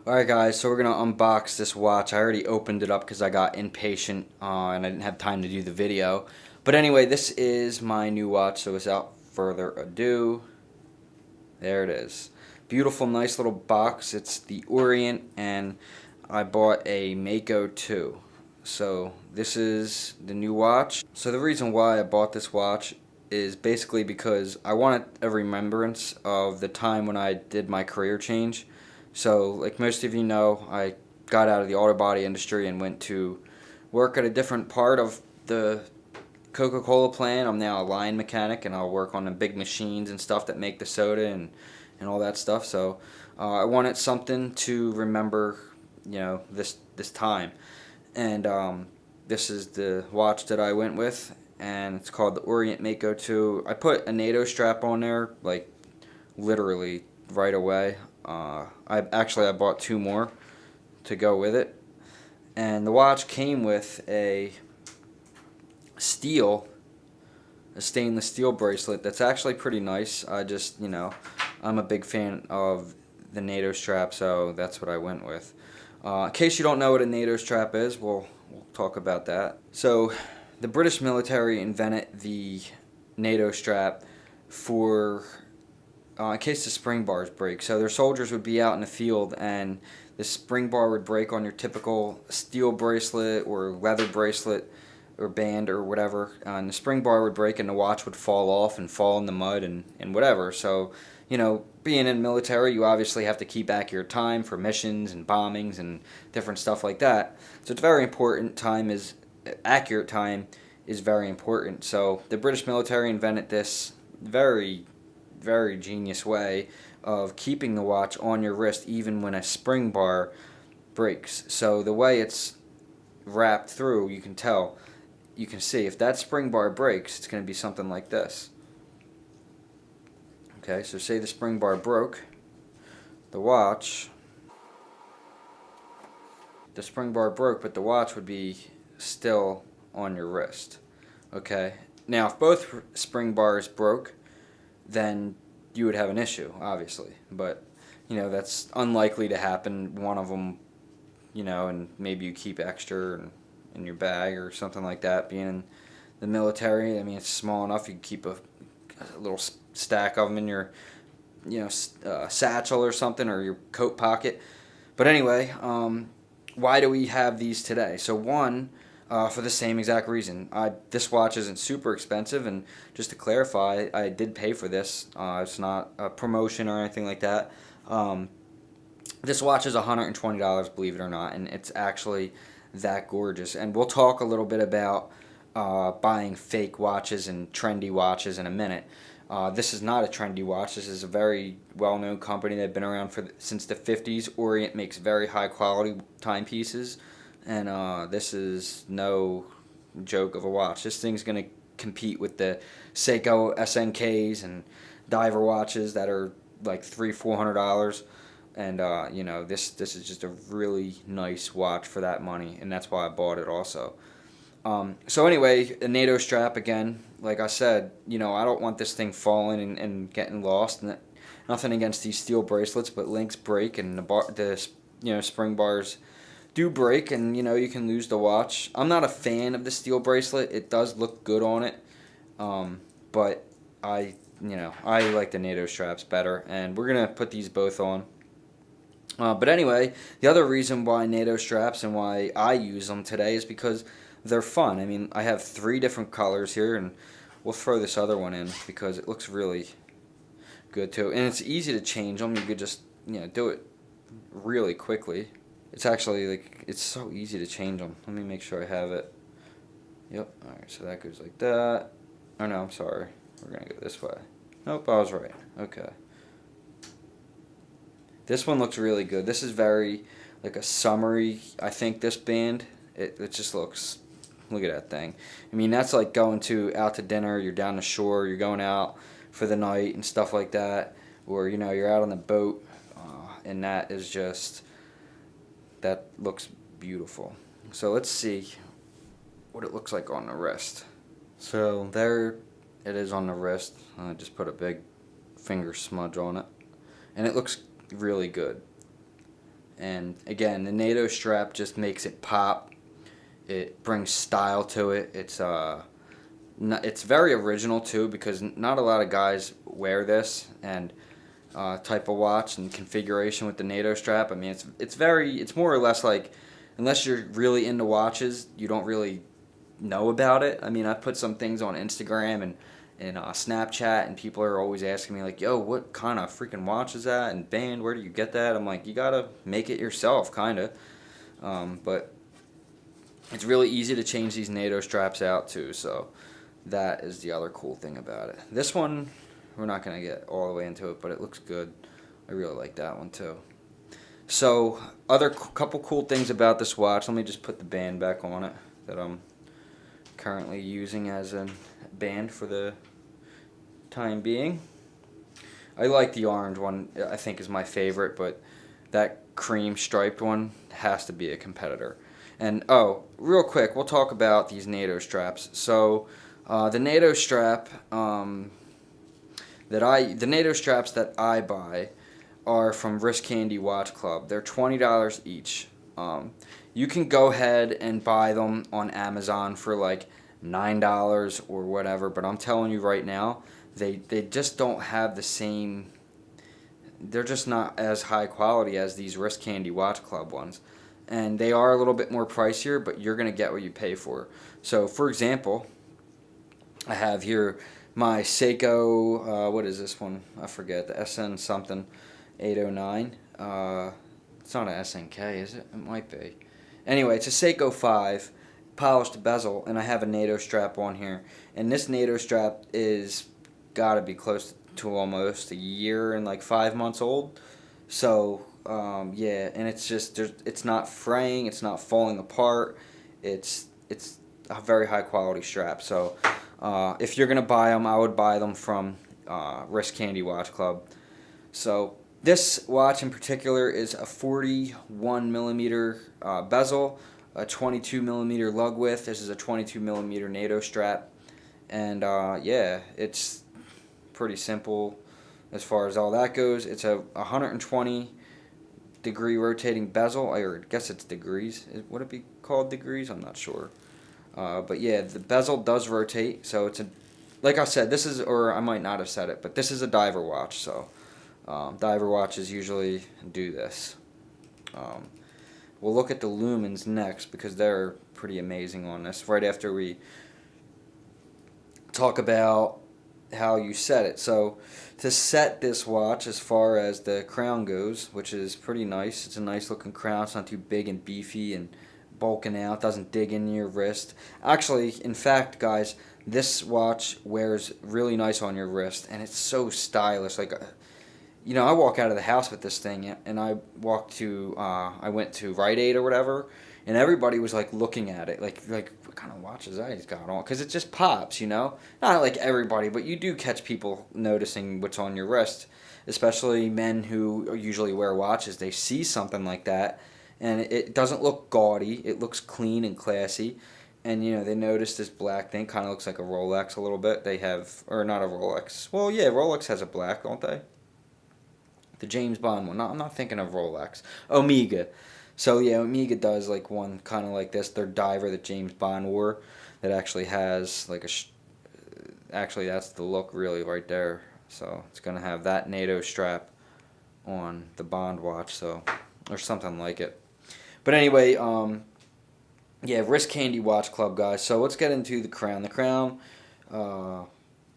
Alright guys, so we're going to unbox this watch. I already opened it up because I got impatient and I didn't have time to do the video. But anyway, this is my new watch, so without further ado, there it is. Beautiful, nice little box. It's the Orient, and I bought a Mako II. So this is the new watch. So the reason why I bought this watch is basically because I wanted a remembrance of the time when I did my career change. So, like most of you know, I got out of the auto body industry and went to work at a different part of the Coca-Cola plant. I'm now a line mechanic, and I'll work on the big machines and stuff that make the soda and all that stuff. So, I wanted something to remember, this time. And this is the watch that I went with, and it's called the Orient Mako II. I put a Nato strap on there, like, literally right away. I bought two more to go with it, and the watch came with a stainless steel bracelet that's actually pretty nice. I'm a big fan of the NATO strap, so that's what I went with. In case you don't know what a NATO strap is, we'll talk about that. So the British military invented the NATO strap for in case the spring bars break. So their soldiers would be out in the field, and the spring bar would break on your typical steel bracelet or leather bracelet or band or whatever, and the spring bar would break and the watch would fall off and fall in the mud and whatever. So, being in the military, you obviously have to keep accurate time for missions and bombings and different stuff like that. So it's very important. Accurate time is very important. So the British military invented this very genius way of keeping the watch on your wrist even when a spring bar breaks. So the way it's wrapped through, you can see if that spring bar breaks, it's going to be something like this. Okay, so say the spring bar broke, the spring bar broke, but the watch would be still on your wrist. Okay, now if both spring bars broke, then you would have an issue, obviously. But, that's unlikely to happen. One of them, and maybe you keep extra in your bag or something like that. Being in the military, I mean, it's small enough. You can keep a little stack of them in your, satchel or something, or your coat pocket. But anyway, why do we have these today? So one, for the same exact reason. This watch isn't super expensive, and just to clarify, I did pay for this. It's not a promotion or anything like that. This watch is $120, believe it or not, and it's actually that gorgeous. And we'll talk a little bit about buying fake watches and trendy watches in a minute. This is not a trendy watch. This is a very well-known company that's been around since the 50s. Orient makes very high-quality timepieces, and this is no joke of a watch. This thing's going to compete with the Seiko SNKs and diver watches that are like $300-400, and this is just a really nice watch for that money, and that's why I bought it also. So anyway, a NATO strap again. Like I said, I don't want this thing falling and getting lost. And nothing against these steel bracelets, but links break, and the spring bars do break, and you can lose the watch. I'm not a fan of the steel bracelet. It does look good on it, but I like the NATO straps better, and we're gonna put these both on. But anyway, the other reason why NATO straps and why I use them today is because they're fun. I mean, I have 3 different colors here, and we'll throw this other one in because it looks really good too. And it's easy to change them. You could just, do it really quickly. It's actually, it's so easy to change them. Let me make sure I have it. Yep, alright, so that goes like that. Oh no, I'm sorry. We're going to go this way. Nope, I was right. Okay. This one looks really good. This is very, like a summery, I think, this band. It just looks, look at that thing. I mean, that's like going out to dinner, you're down the shore, you're going out for the night and stuff like that. Or, you're out on the boat, and that looks beautiful. So let's see what it looks like on the wrist. So there it is on the wrist. I just put a big finger smudge on it, and it looks really good. And again, the NATO strap just makes it pop. It brings style to it. It's very original too, because not a lot of guys wear this and type of watch and configuration with the NATO strap. I mean, it's more or less like, unless you're really into watches, you don't really know about it. I mean, I put some things on Instagram and Snapchat, and people are always asking me like, "Yo, what kind of freaking watch is that?" And band, where do you get that? I'm like, you gotta make it yourself, kind of. But it's really easy to change these NATO straps out too. So that is the other cool thing about it. This one, we're not gonna get all the way into it, but it looks good. I really like that one too. So other couple cool things about this watch. Let me just put the band back on it that I'm currently using as a band for the time being. I like the orange one. I think is my favorite, but that cream striped one has to be a competitor. And oh, real quick, we'll talk about these NATO straps. So the NATO strap the NATO straps that I buy are from Wrist Candy Watch Club. They're $20 each. You can go ahead and buy them on Amazon for like $9 or whatever, but I'm telling you right now, they just don't have the same. They're just not as high quality as these Wrist Candy Watch Club ones, and they are a little bit more pricier, but you're gonna get what you pay for. So, for example, I have here my Seiko. What is this one? I forget, the SN something 809. It's not a SNK, is it? It might be. Anyway, it's a Seiko 5 polished bezel, and I have a NATO strap on here. And this NATO strap is got to be close to almost a year and like 5 months old. So yeah, and it's just it's not fraying, it's not falling apart. It's a very high quality strap. So if you're gonna buy them, I would buy them from Wrist Candy Watch Club. So this watch in particular is a 41 millimeter bezel, a 22 millimeter lug width. This is a 22 millimeter NATO strap, and yeah, it's pretty simple as far as all that goes. It's a 120 degree rotating bezel. I guess it's degrees. Would it be called degrees? I'm not sure. But yeah, the bezel does rotate, so it's like I said, this is, or I might not have said it, but this is a diver watch. So diver watches usually do this. We'll look at the lumens next because they're pretty amazing on this. Right after we talk about how you set it. So to set this watch, as far as the crown goes, which is pretty nice, it's a nice looking crown. It's not too big and beefy and bulking out, doesn't dig in your wrist. Actually, in fact, guys, this watch wears really nice on your wrist, and it's so stylish. Like, you know, I walk out of the house with this thing, and I went to Rite Aid or whatever, and everybody was like looking at it, like what kind of watch is that he's got on? Because it just pops, you know. Not like everybody, but you do catch people noticing what's on your wrist, especially men who usually wear watches. They see something like that, and it doesn't look gaudy. It looks clean and classy. And, you know, they notice this black thing kind of looks like a Rolex a little bit. They have, or not a Rolex. Well, yeah, Rolex has a black, don't they? The James Bond one. No, I'm not thinking of Rolex. Omega. So, yeah, Omega does like one kind of like this. Their diver that James Bond wore that actually has like actually, that's the look really right there. So, it's going to have that NATO strap on the Bond watch, so, or something like it. But anyway, yeah, Wrist Candy Watch Club, guys. So let's get into the crown. The crown,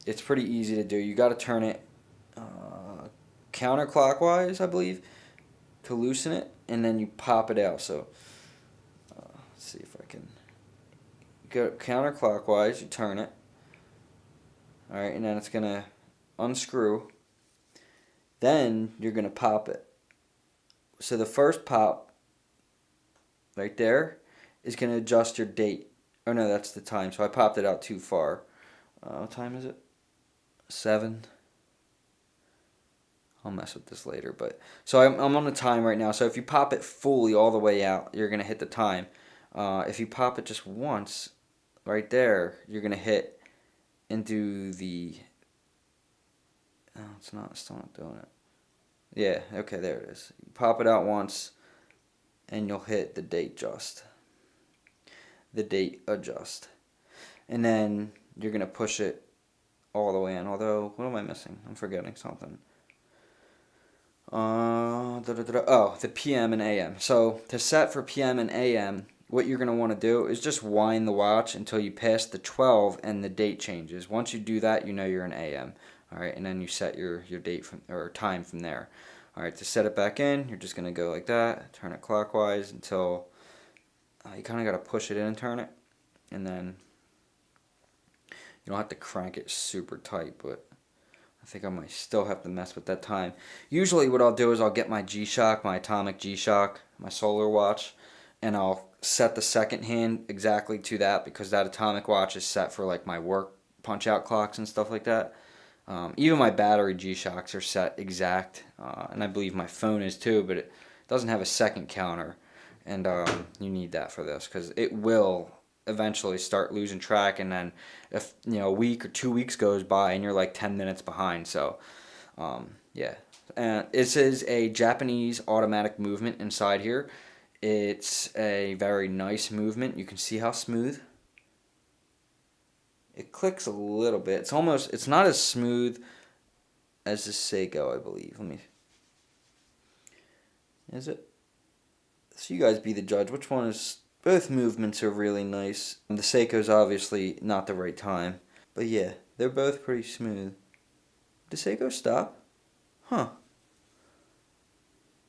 it's pretty easy to do. You got to turn it counterclockwise, I believe, to loosen it, and then you pop it out. So let's see if I can go counterclockwise. You turn it, all right, and then it's gonna unscrew. Then you're gonna pop it. So the first pop, right there, is going to adjust your date. Oh no, that's the time. So I popped it out too far. What time is it? 7. I'll mess with this later. But so I'm on the time right now. So if you pop it fully all the way out, you're going to hit the time. If you pop it just once, right there, you're going to hit into the... Oh, it's still not doing it. Yeah, okay, there it is. You pop it out once, and you'll hit the date adjust, and then you're going to push it all the way in. Although, what am I missing? I'm forgetting something. Oh, the PM and AM. So to set for PM and AM, what you're going to want to do is just wind the watch until you pass the 12 and the date changes. Once you do that, you know you're in AM. All right, and then you set your date or time from there. All right, to set it back in, you're just going to go like that, turn it clockwise until you kind of got to push it in and turn it. And then you don't have to crank it super tight, but I think I might still have to mess with that time. Usually what I'll do is I'll get my G-Shock, my atomic G-Shock, my solar watch, and I'll set the second hand exactly to that, because that atomic watch is set for like my work punch-out clocks and stuff like that. Even my battery G-Shocks are set exact, and I believe my phone is too, but it doesn't have a second counter, and you need that for this, because it will eventually start losing track, and then if a week or 2 weeks goes by and you're like 10 minutes behind. So yeah, and this is a Japanese automatic movement inside here. It's a very nice movement. You can see how smooth it clicks a little bit. It's not as smooth as the Seiko, I believe. Is it? So you guys be the judge. Which one is? Both movements are really nice. The Seiko's obviously not the right time. But yeah, they're both pretty smooth. Did Seiko stop? Huh.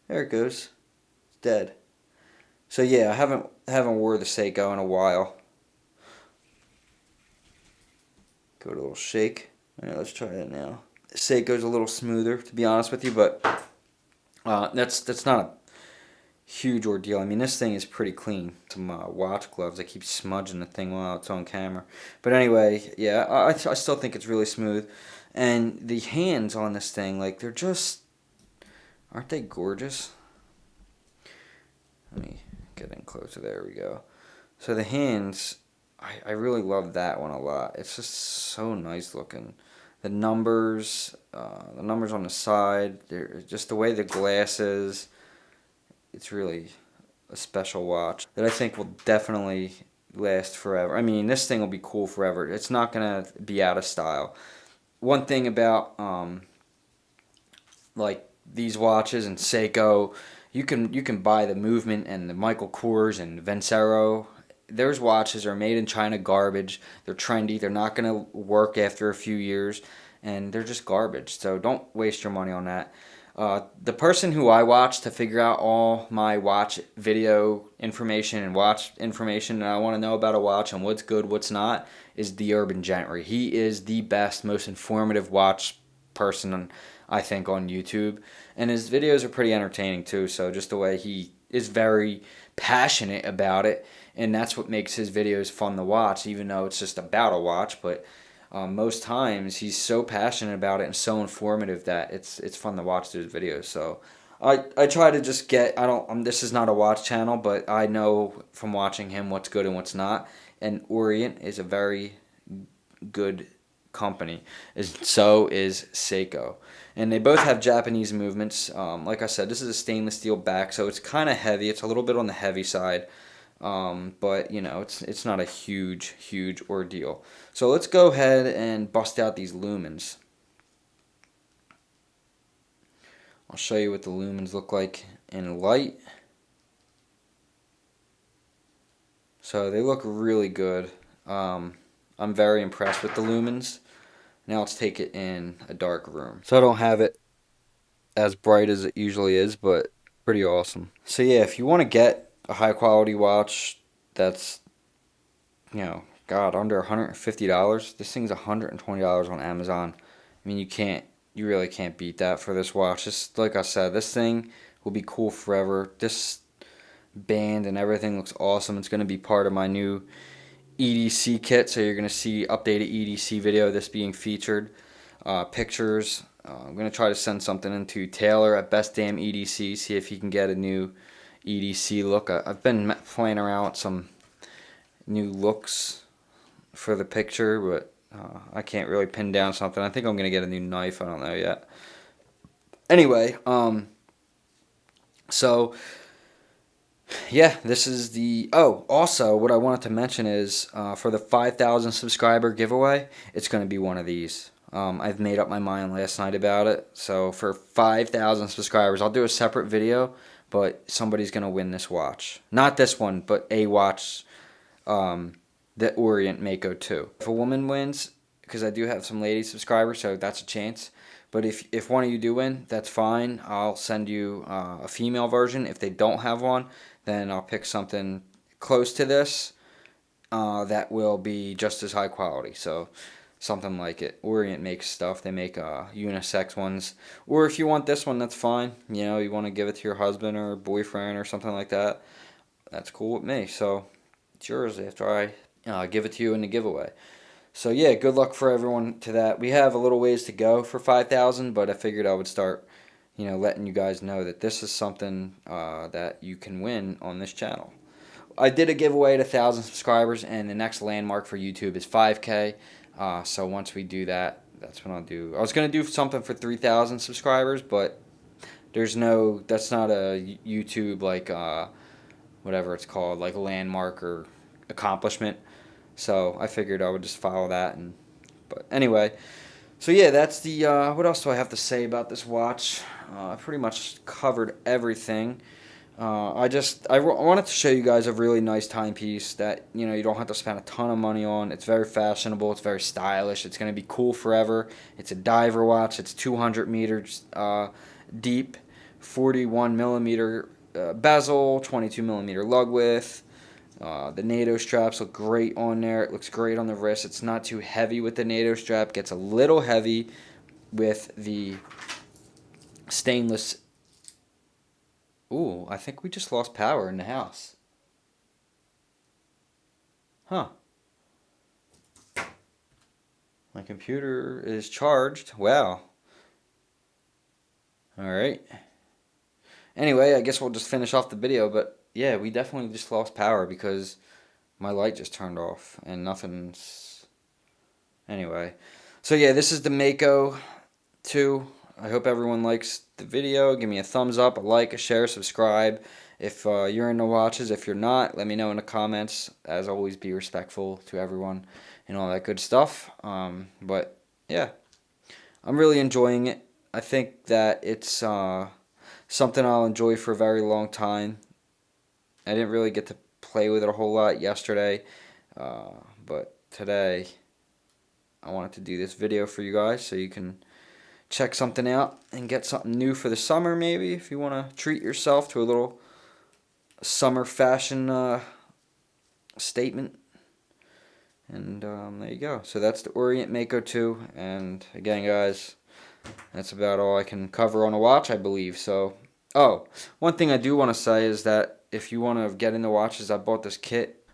There it goes. It's dead. So yeah, I haven't wore the Seiko in a while. Give it a little shake. Alright, let's try it now. The Seiko's a little smoother, to be honest with you, but that's not a huge ordeal. I mean, this thing is pretty clean. Some watch gloves. I keep smudging the thing while it's on camera. But anyway, yeah, I still think it's really smooth. And the hands on this thing, like, they're just, aren't they gorgeous? Let me get in closer. There we go. So the hands, I really love that one a lot. It's just so nice looking. The numbers on the side, they're just the way the glass is. It's really a special watch that I think will definitely last forever. I mean, this thing will be cool forever. It's not going to be out of style. One thing about like these watches and Seiko, you can buy the Movement and the Michael Kors and Vencero. Those watches are made in China, garbage. They're trendy. They're not going to work after a few years, and they're just garbage. So don't waste your money on that. The person who I watch to figure out all my watch video information and watch information that I want to know about a watch and what's good, what's not, is the Urban Gentry. He is the best, most informative watch person, I think, on YouTube. And his videos are pretty entertaining too, so just the way he is very passionate about it, and that's what makes his videos fun to watch, even though it's just about a watch. But most times he's so passionate about it and so informative that it's fun to watch those videos. So I try to just get, this is not a watch channel, but I know from watching him what's good and what's not. And Orient is a very good company. So is Seiko. And they both have Japanese movements. Like I said, this is a stainless steel back, so it's kind of heavy. It's a little bit on the heavy side. But it's not a huge ordeal. So let's go ahead and bust out these lumens. I'll show you what the lumens look like in light. So they look really good. I'm very impressed with the lumens. Now let's take it in a dark room. So I don't have it as bright as it usually is, but pretty awesome. So yeah, if you want to get a high quality watch that's, under $150, this thing's $120 on Amazon. I mean, you really can't beat that for this watch. Just like I said, this thing will be cool forever. This band and everything looks awesome. It's going to be part of my new EDC kit, so you're going to see updated EDC video of this being featured. Pictures. I'm going to try to send something into Taylor at Best Damn EDC, see if he can get a new EDC look. I've been playing around with some new looks for the picture, but I can't really pin down something. I think I'm going to get a new knife. I don't know yet. Anyway, so yeah, this is the... Oh, also, what I wanted to mention is for the 5,000 subscriber giveaway, it's going to be one of these. I've made up my mind last night about it. So for 5,000 subscribers, I'll do a separate video, but somebody's going to win this watch. Not this one, but a watch, the Orient Mako II. If a woman wins, because I do have some lady subscribers, so that's a chance. But if one of you do win, that's fine. I'll send you a female version. If they don't have one, then I'll pick something close to this that will be just as high quality. So something like it. Orient makes stuff. They make unisex ones. Or if you want this one, that's fine. You know, you want to give it to your husband or boyfriend or something like that. That's cool with me. So it's yours after I give it to you in the giveaway. So yeah, good luck for everyone to that. We have a little ways to go for 5,000, but I figured I would start, letting you guys know that this is something that you can win on this channel. I did a giveaway at 1,000 subscribers, and the next landmark for YouTube is 5K. So once we do that, that's when I'll do. I was gonna do something for 3,000 subscribers, but that's not a YouTube like whatever it's called, like a landmark or accomplishment. So I figured I would just follow that. But anyway, so yeah, that's the, what else do I have to say about this watch? I pretty much covered everything. I wanted to show you guys a really nice timepiece that, you don't have to spend a ton of money on. It's very fashionable. It's very stylish. It's going to be cool forever. It's a diver watch. It's 200 meters deep, 41 millimeter bezel, 22 millimeter lug width. The Nato straps look great on there. It looks great on the wrist. It's not too heavy with the Nato strap. Gets a little heavy with the stainless. Ooh, I think we just lost power in the house. Huh. My computer is charged. Wow. Alright. Anyway, I guess we'll just finish off the video, but yeah, we definitely just lost power because my light just turned off and nothing's... Anyway. So yeah, this is the Mako II. I hope everyone likes the video. Give me a thumbs up, a like, a share, subscribe. If you're into watches, if you're not, let me know in the comments. As always, be respectful to everyone and all that good stuff. But yeah, I'm really enjoying it. I think that it's something I'll enjoy for a very long time. I didn't really get to play with it a whole lot yesterday, but today I wanted to do this video for you guys so you can check something out and get something new for the summer, maybe, if you want to treat yourself to a little summer fashion statement. And there you go. So that's the Orient Mako II. And again, guys, that's about all I can cover on a watch, I believe. So, oh, one thing I do want to say is that if you want to get into watches, I bought this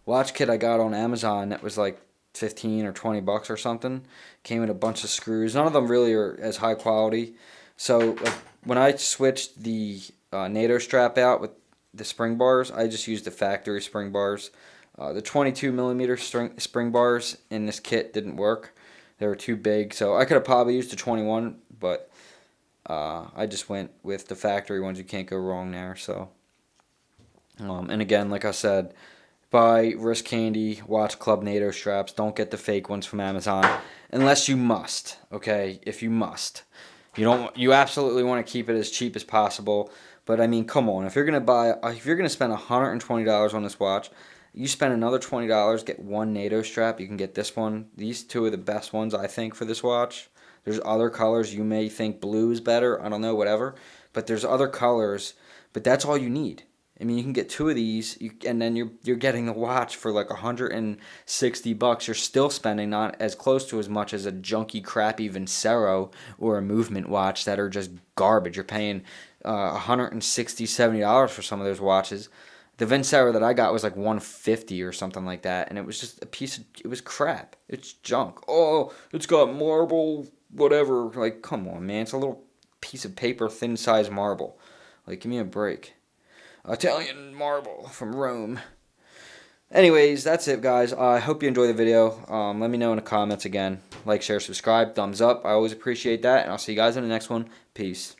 watch kit I got on Amazon that was like 15 or 20 bucks or something. Came with a bunch of screws. None of them really are as high quality. So like, when I switched the Nato strap out with the spring bars, I just used the factory spring bars. The 22 millimeter spring bars in this kit didn't work. They were too big, so I could have probably used the 21, but I just went with the factory ones. You can't go wrong there. So, and again, like I said, buy Wrist Candy Watch Club Nato straps. Don't get the fake ones from Amazon unless you must. Okay, if you must, you absolutely want to keep it as cheap as possible. But I mean, come on, if you're gonna spend $120 on this watch, you spend another $20, get one Nato strap. You can get this one. These two are the best ones, I think, for this watch. There's other colors. You may think blue is better. I don't know, whatever. But there's other colors. But that's all you need. I mean, you can get two of these, and then you're getting the watch for like $160. You're still spending not as close to as much as a junky, crappy Vincero or a Movement watch that are just garbage. You're paying $160, $70 for some of those watches. The Vincero that I got was like $150 or something like that, and it was just it was crap. It's junk. Oh, it's got marble, whatever. Like, come on, man. It's a little piece of paper, thin-sized marble. Like, give me a break. Italian marble from Rome. Anyways, that's it, guys. I hope you enjoy the video. Let me know in the comments again. Like, share, subscribe, thumbs up. I always appreciate that, and I'll see you guys in the next one. Peace.